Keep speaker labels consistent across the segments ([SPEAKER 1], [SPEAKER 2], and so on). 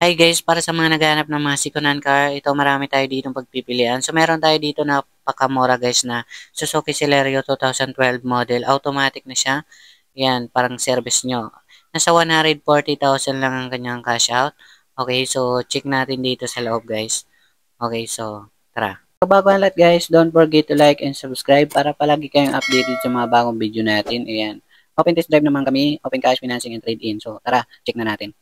[SPEAKER 1] Hi guys, para sa mga naghahanap ng mga second-hand car, ito marami tayo dito pagpipilian. So meron tayo dito na pakamura guys na Suzuki Celerio 2012 model. Automatic na siya. Yan, parang service nyo. Nasa 140,000 lang ang kanyang cash out. Okay, so check natin dito sa loob guys. Okay, so tara. So bago ang lahat guys, don't forget to like and subscribe para palagi kayong updated sa mga bagong video natin. Ayan. Open test drive naman kami, open cash financing and trade-in. So tara, check na natin.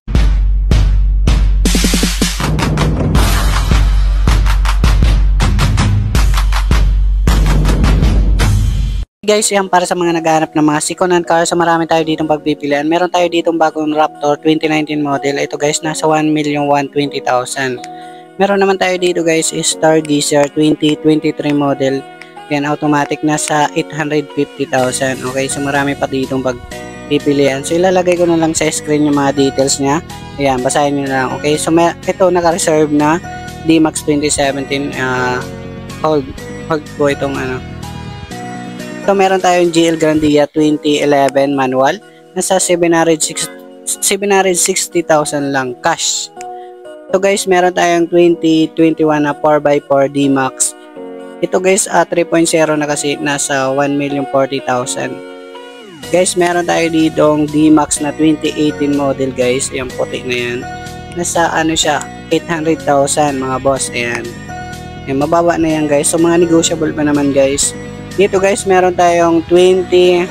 [SPEAKER 1] Guys, yan para sa mga naghahanap ng mga second-hand car. So marami tayo ditong pagpipilian. Meron tayo ditong bagong Raptor 2019 model. Ito guys, nasa 1,120,000. Meron naman tayo dito guys, Stargazer 2023 model. Yan, automatic, nasa 850,000. Okay, so marami pa ditong pagpipilian. So ilalagay ko na lang sa screen yung mga details niya. Ayan, basahin nyo na lang. Okay, so ito naka-reserve na D-Max 2017. Hold po itong ano. So meron tayong GL Grandia 2011 manual. Nasa 760,000 lang cash. So guys, meron tayong 2021 na 4x4 D-Max. Ito guys, 3.0 na kasi, nasa 1,040,000. Guys, meron tayo ditong D-Max na 2018 model guys. Yung puti na yan. Nasa ano siya, 800,000 mga boss. Ayan. Ayan, mababa na yan guys. So mga negotiable pa naman guys. Dito guys, meron tayong 2021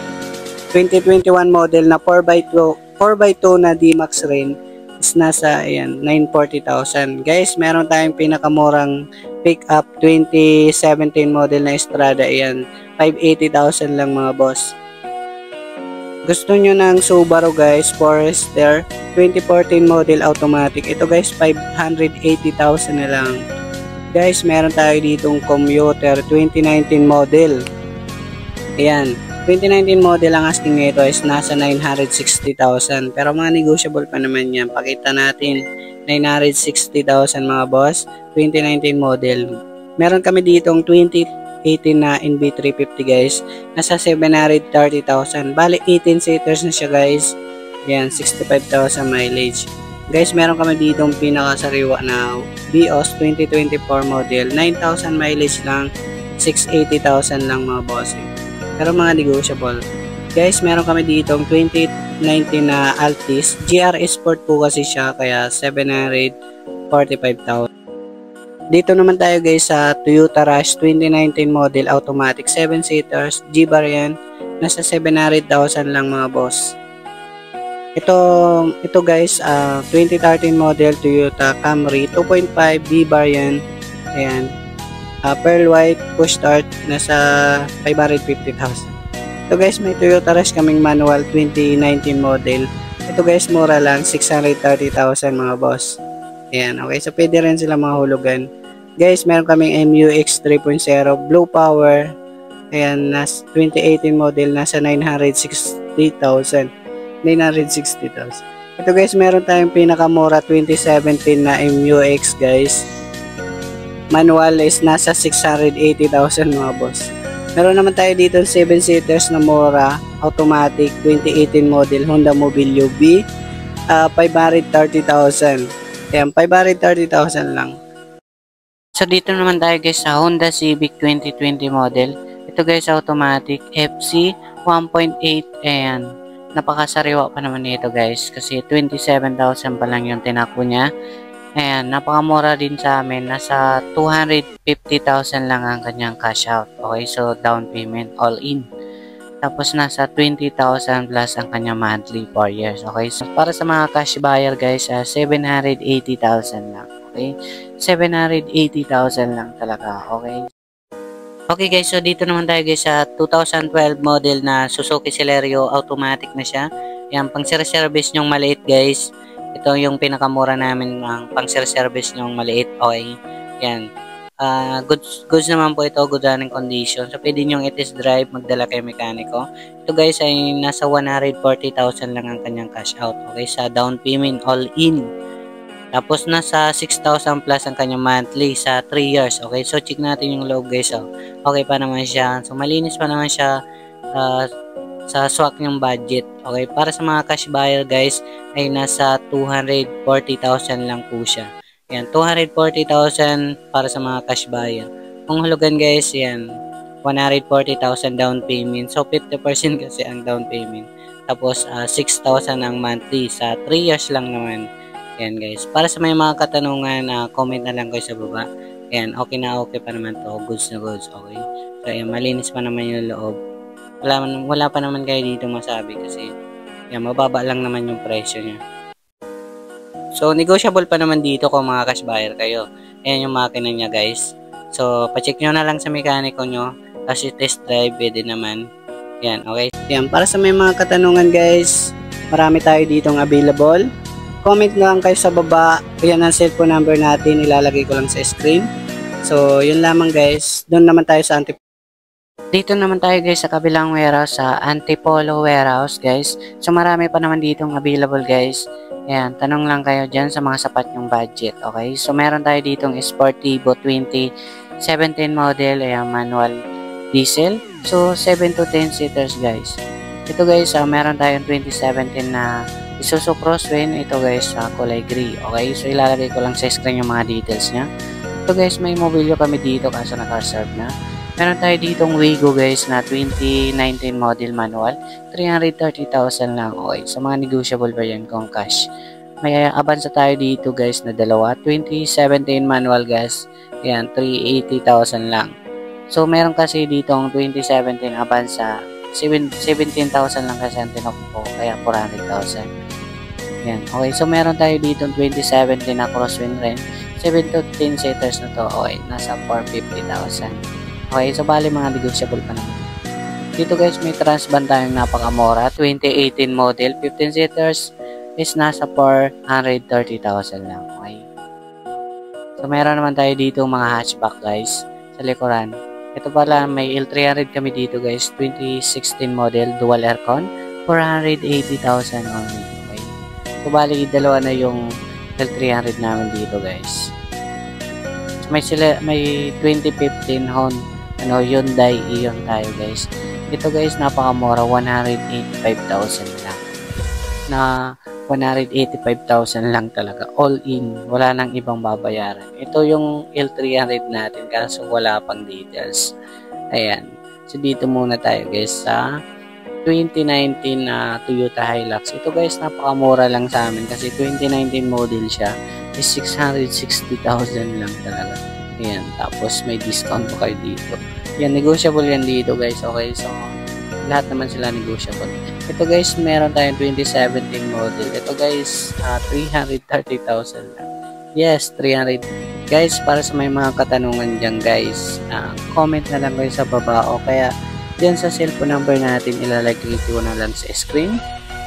[SPEAKER 1] model na 4x2 na D-Max rin. Is nasa ayan, 940,000. Guys, meron tayong pinakamurang pick-up 2017 model na Estrada. Ayan, 580,000 lang mga boss. Gusto nyo ng Subaru guys, Forester 2014 model automatic. Ito guys, 580,000 na lang. Guys, meron tayo ditong Commuter 2019 model. Ayan, 2019 model ang asking nito is nasa 960,000. Pero mga negotiable pa naman yan. Pakita natin, 960,000 mga boss. 2019 model. Meron kami ditong 2018 na NB350 guys. Nasa 730,000. Bali, 18 seaters na siya guys. Ayan, 65,000 mileage. Guys, meron kami ditong pinakasariwa na Vios 2024 model. 9,000 mileage lang. 680,000 lang mga boss. Pero mga negotiable. Guys, meron kami ditong 2019 na Altis. GR Sport po kasi siya, kaya 745,000. Dito naman tayo guys sa Toyota Rush 2019 model automatic 7 seaters G-Bar yan. Nasa 700,000 lang mga boss. Ito guys, 2013 model Toyota Camry 2.5 B-Bar yan. Ayan. Pearl white push start, nasa 550,000. Ito guys, may Toyota Rush kaming manual 2019 model. Ito guys, mura lang, 630,000 mga boss. Ayan, okay, so pwede rin sila mga hulugan. Guys, meron kaming MUX 3.0 Blue Power. Ayan, 2018 model, nasa 960,000. Ito guys, meron tayong pinakamura 2017 na MUX guys. Manual is nasa 680,000 mga boss. Meron naman tayo dito 7 seaters na mura automatic 2018 model Honda Mobilio B, 530,000. Ayan, 530,000 lang. So dito naman tayo guys sa Honda Civic 2020 model. Ito guys, automatic FC 1.8. Ayan, napakasariwa pa naman nito guys kasi 27,000 pa lang yung tinako niya. Ayan, napakamura din sa amin. Nasa 250,000 lang ang kanyang cash out. Okay, so down payment all in. Tapos nasa 20,000 plus ang kanyang monthly 4 years. Okay, so para sa mga cash buyer guys, 780,000 lang. Okay, 780,000 lang talaga. Okay. Okay guys, so dito naman tayo guys sa 2012 model na Suzuki Celerio automatic na siya. Yan, pang service nyong maliit guys. Ito yung pinakamura namin ng pang service nyong maliit. Okay, yan. Goods naman po ito, good running condition. So pwede nyong i-test drive, magdala kay mekaniko. Ito guys ay nasa 140,000 lang ang kanyang cash out. Okay, sa down payment all in. Tapos nasa 6,000 plus ang kanyang monthly sa 3 years. Okay, so check natin yung loob guys. Oh. Okay pa naman siya. So malinis pa naman siya. sa swak yung budget. Okay, para sa mga cash buyer guys ay nasa 240,000 lang po siya. Yan, 240,000 para sa mga cash buyer. Kung hulugan guys, yan, 140,000 down payment. So 50% kasi ang down payment. Tapos 6,000 ang monthly sa 3 years lang naman. Yan guys. Para sa may mga katanungan, comment na lang kayo sa baba. Yan, okay na okay pa naman to. Goods na goods, okay. So yan, malinis pa naman yung loob. Wala pa naman kayo dito masabi kasi yan, mababa lang naman yung presyo niya. So, negotiable pa naman dito kung mga cash buyer kayo. Ayan yung makina niya guys. So, pacheck nyo na lang sa mekaniko nyo. Kasi test drive, pwede naman. Yan, okay. Yan, para sa may mga katanungan guys, marami tayo ditong available. Comment lang kayo sa baba. Yan ang cellphone number natin. Ilalagay ko lang sa screen. So, yun lamang guys. Doon naman tayo sa Dito naman tayo guys sa kabilang warehouse, sa Antipolo warehouse guys. So marami pa naman ditong available guys. Ayan, tanong lang kayo dyan sa mga sapat yung budget, okay? So meron tayo ditong Sportivo 2017 model, ayan, manual diesel. So 7 to 10 seaters guys. Ito guys, meron tayong 2017 na Isuzu Crosswind. Ito guys, kulay gray, okay? So ilalagay ko lang sa screen yung mga details nya. Ito guys, may mobilyo kami dito kaso naka-reserve na. Meron tayo ditong Wigo guys na 2019 model manual, 330,000 lang. Okay, so mga negotiable pa yan kung cash. May Avanza tayo dito guys na dalawa, 2017 manual guys. Yan, 380,000 lang. So meron kasi ditong 2017 Avanza, 17,000 lang kasi ang tinakbo, kaya 400,000. Yan, okay, so meron tayo ditong 2017 na Crosswind rin, 7 to 10 seaters na to. Okay, nasa 450,000. Okay, so bali mga negotiable pa naman. Dito guys, may Transvan tayong napakamura. 2018 model, 15 seaters is nasa 430,000 lang. Okay. So meron naman tayo dito mga hatchback guys sa likuran. Ito pala, may L300 kami dito guys. 2016 model, dual aircon, 480,000 only. Okay. So bali, dalawa na yung L300 namin dito guys. So, may 2015 Hyundai Ion tayo guys. Ito guys, napakamura, 185,000 lang. Na 185,000 lang talaga. All in. Wala nang ibang babayaran. Ito yung L300 natin kaso wala pang details. Ayan. So dito muna tayo guys sa 2019 na Toyota Hilux. Ito guys, napakamura lang sa amin kasi 2019 model siya. Is 660,000 lang talaga. Ayan, tapos may discount pa kayo dito. Yan, negotiable yan dito guys. Okay, so lahat naman sila negotiable. Ito guys, meron tayong 2017 model. Ito guys, 330,000 lang. Yes, 300. Guys, para sa may mga katanungan dyan guys, comment na lang kayo sa baba o kaya dyan sa cellphone number natin ilalagay ko na lang sa screen.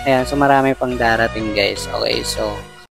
[SPEAKER 1] Ayan, so marami pang darating guys. Okay, so